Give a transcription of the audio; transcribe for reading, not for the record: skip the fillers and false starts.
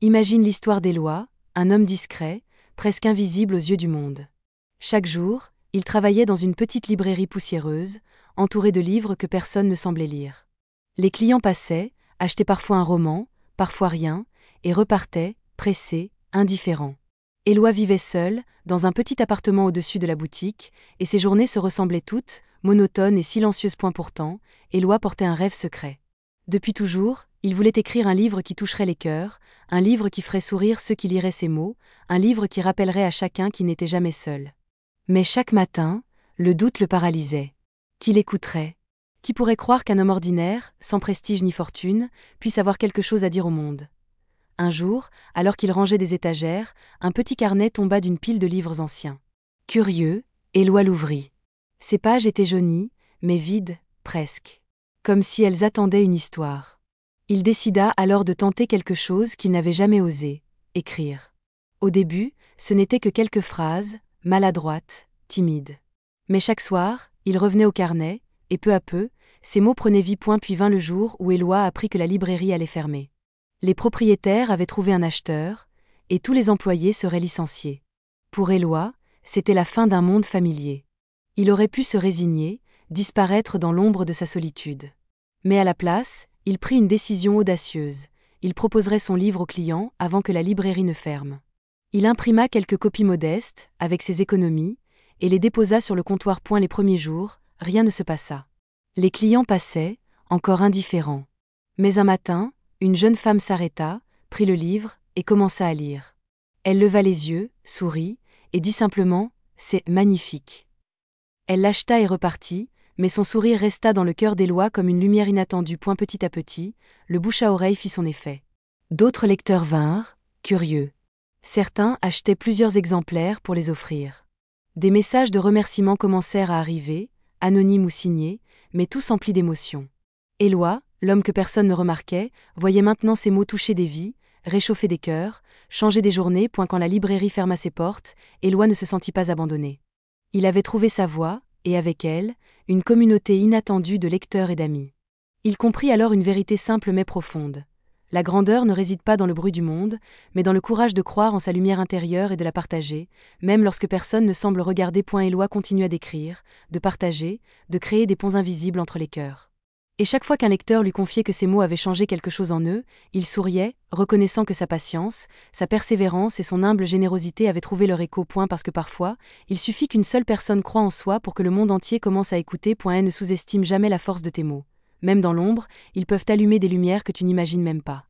Imagine l'histoire d'Éloi, un homme discret, presque invisible aux yeux du monde. Chaque jour, il travaillait dans une petite librairie poussiéreuse, entouré de livres que personne ne semblait lire. Les clients passaient, achetaient parfois un roman, parfois rien, et repartaient, pressés, indifférents. Éloi vivait seul, dans un petit appartement au-dessus de la boutique, et ses journées se ressemblaient toutes, monotones et silencieuses. Pourtant, Éloi portait un rêve secret. Depuis toujours, il voulait écrire un livre qui toucherait les cœurs, un livre qui ferait sourire ceux qui liraient ses mots, un livre qui rappellerait à chacun qu'il n'était jamais seul. Mais chaque matin, le doute le paralysait. Qui l'écouterait ? Qui pourrait croire qu'un homme ordinaire, sans prestige ni fortune, puisse avoir quelque chose à dire au monde ? Un jour, alors qu'il rangeait des étagères, un petit carnet tomba d'une pile de livres anciens. Curieux, Éloi l'ouvrit. Ses pages étaient jaunies, mais vides, presque. Comme si elles attendaient une histoire. Il décida alors de tenter quelque chose qu'il n'avait jamais osé, écrire. Au début, ce n'étaient que quelques phrases, maladroites, timides. Mais chaque soir, il revenait au carnet, et peu à peu, ses mots prenaient vie. Puis vint le jour où Éloi apprit que la librairie allait fermer. Les propriétaires avaient trouvé un acheteur, et tous les employés seraient licenciés. Pour Éloi, c'était la fin d'un monde familier. Il aurait pu se résigner, disparaître dans l'ombre de sa solitude. Mais à la place, il prit une décision audacieuse. Il proposerait son livre aux clients avant que la librairie ne ferme. Il imprima quelques copies modestes, avec ses économies, et les déposa sur le comptoir. Les premiers jours, rien ne se passa. Les clients passaient, encore indifférents. Mais un matin, une jeune femme s'arrêta, prit le livre, et commença à lire. Elle leva les yeux, sourit, et dit simplement « C'est magnifique ». Elle l'acheta et repartit, mais son sourire resta dans le cœur d'Éloi comme une lumière inattendue. Petit à petit, le bouche à oreille fit son effet. D'autres lecteurs vinrent, curieux. Certains achetaient plusieurs exemplaires pour les offrir. Des messages de remerciements commencèrent à arriver, anonymes ou signés, mais tous emplis d'émotion. Éloi, l'homme que personne ne remarquait, voyait maintenant ces mots toucher des vies, réchauffer des cœurs, changer des journées. Quand la librairie ferma ses portes, Éloi ne se sentit pas abandonné. Il avait trouvé sa voie, et avec elle, une communauté inattendue de lecteurs et d'amis. Il comprit alors une vérité simple mais profonde. La grandeur ne réside pas dans le bruit du monde, mais dans le courage de croire en sa lumière intérieure et de la partager, même lorsque personne ne semble regarder. Éloi continua d'écrire, de partager, de créer des ponts invisibles entre les cœurs. Et chaque fois qu'un lecteur lui confiait que ses mots avaient changé quelque chose en eux, il souriait, reconnaissant que sa patience, sa persévérance et son humble générosité avaient trouvé leur écho. Parce que parfois, il suffit qu'une seule personne croie en soi pour que le monde entier commence à écouter. Et ne sous-estime jamais la force de tes mots. Même dans l'ombre, ils peuvent allumer des lumières que tu n'imagines même pas.